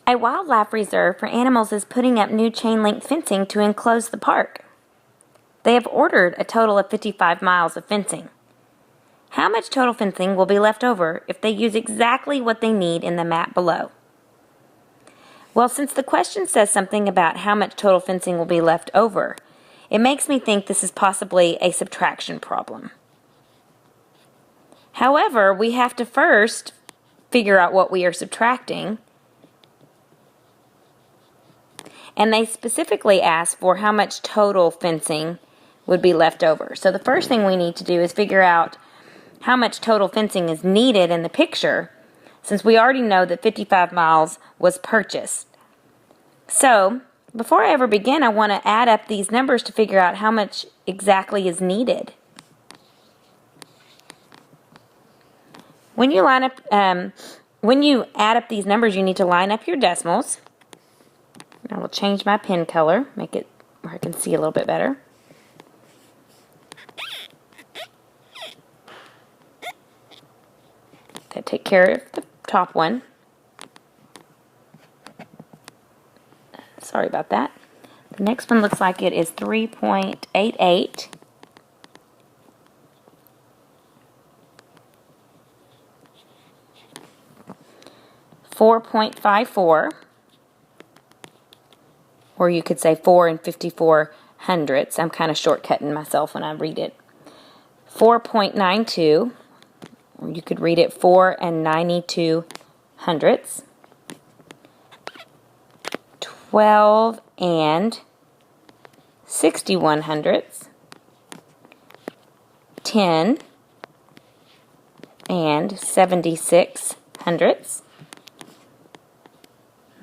A wildlife reserve for animals is putting up new chain-link fencing to enclose the park. They have ordered a total of 55 miles of fencing. How much total fencing will be left over if they use exactly what they need in the map below? Well, since the question says something about how much total fencing will be left over, it makes me think this is possibly a subtraction problem. However, we have to first figure out what we are subtracting. And they specifically ask for how much total fencing would be left over. So the first thing we need to do is figure out how much total fencing is needed in the picture, since we already know that 55 miles was purchased. So before I ever begin, I want to add up these numbers to figure out how much exactly is needed. When you add up these numbers, you need to line up your decimals. I will change my pen color, make it where I can see a little bit better. Okay, take care of the top one. Sorry about that. The next one looks like it is 3.88. .54, or you could say 4 and 54 hundredths. I'm kind of shortcutting myself when I read it. 4.92, or you could read it 4 and 92 hundredths. 12 and 61 hundredths. 10 and 76 hundredths.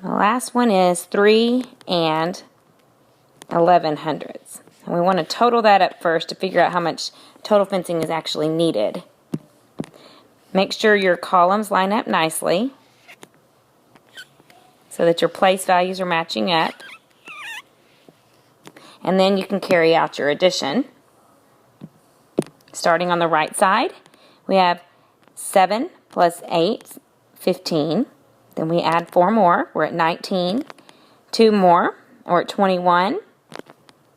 The last one is 3 and 11 hundredths. And we want to total that up first to figure out how much total fencing is actually needed. Make sure your columns line up nicely so that your place values are matching up. And then you can carry out your addition. Starting on the right side, we have 7 plus 8, 15. Then we add 4 more, we're at 19. 2 more, we're at 21,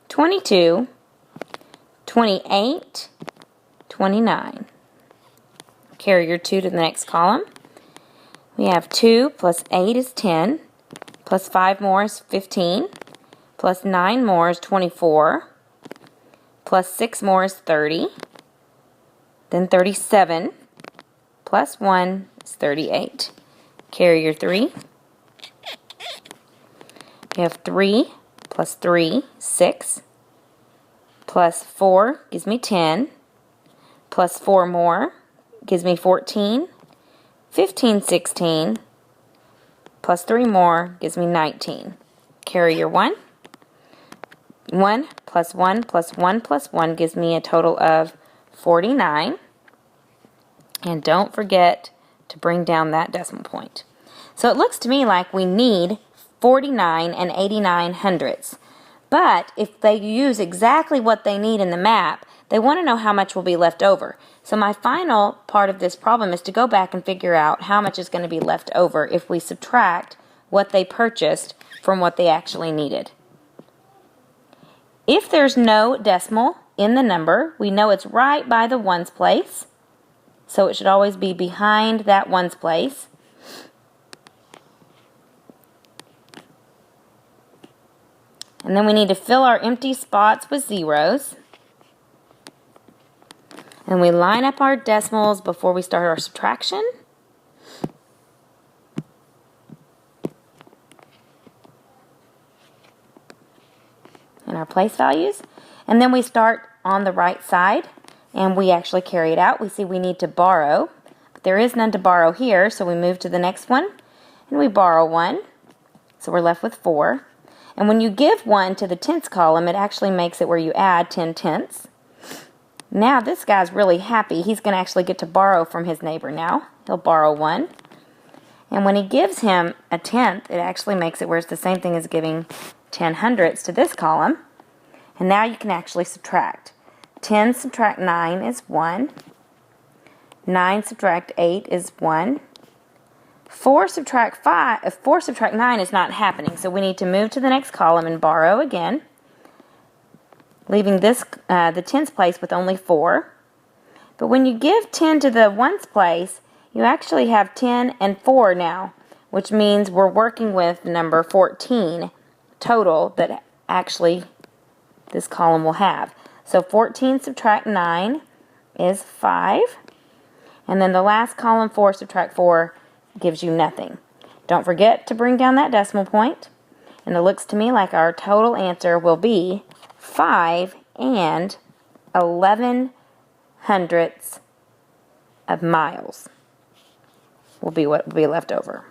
22, 28, 29. Carry your 2 to the next column. We have 2 plus 8 is 10, plus 5 more is 15, plus 9 more is 24, plus 6 more is 30, then 37, plus 1 is 38. Carry your 3. You have 3 plus 3, 6, plus 4 gives me 10, plus 4 more gives me 14, 15, 16, plus 3 more gives me 19. Carry your 1. 1 plus 1 plus 1 plus 1 gives me a total of 49. And don't forget to bring down that decimal point. So it looks to me like we need 49 and 89 hundredths. But if they use exactly what they need in the map, they want to know how much will be left over. So my final part of this problem is to go back and figure out how much is going to be left over if we subtract what they purchased from what they actually needed. If there's no decimal in the number, we know it's right by the ones place. So it should always be behind that ones place. And then we need to fill our empty spots with zeros. And we line up our decimals before we start our subtraction. And our place values. And then we start on the right side. And we actually carry it out. We see we need to borrow, but there is none to borrow here, so we move to the next one, and we borrow 1, so we're left with 4. And when you give 1 to the tenths column, it actually makes it where you add 10 tenths. Now this guy's really happy. He's going to actually get to borrow from his neighbor now. He'll borrow 1. And when he gives him a tenth, it actually makes it where it's the same thing as giving 10 hundredths to this column. And now you can actually subtract. 10 subtract 9 is 1. 9 subtract 8 is 1. 4 subtract 9 is not happening, so we need to move to the next column and borrow again, leaving this the tens place with only 4. But when you give 10 to the ones place, you actually have 10 and 4 now, which means we're working with the number 14 total that actually this column will have. So 14 subtract 9 is 5. And then the last column, 4 subtract 4, gives you nothing. Don't forget to bring down that decimal point. And it looks to me like our total answer will be 5 and 11 hundredths of miles will be what will be left over.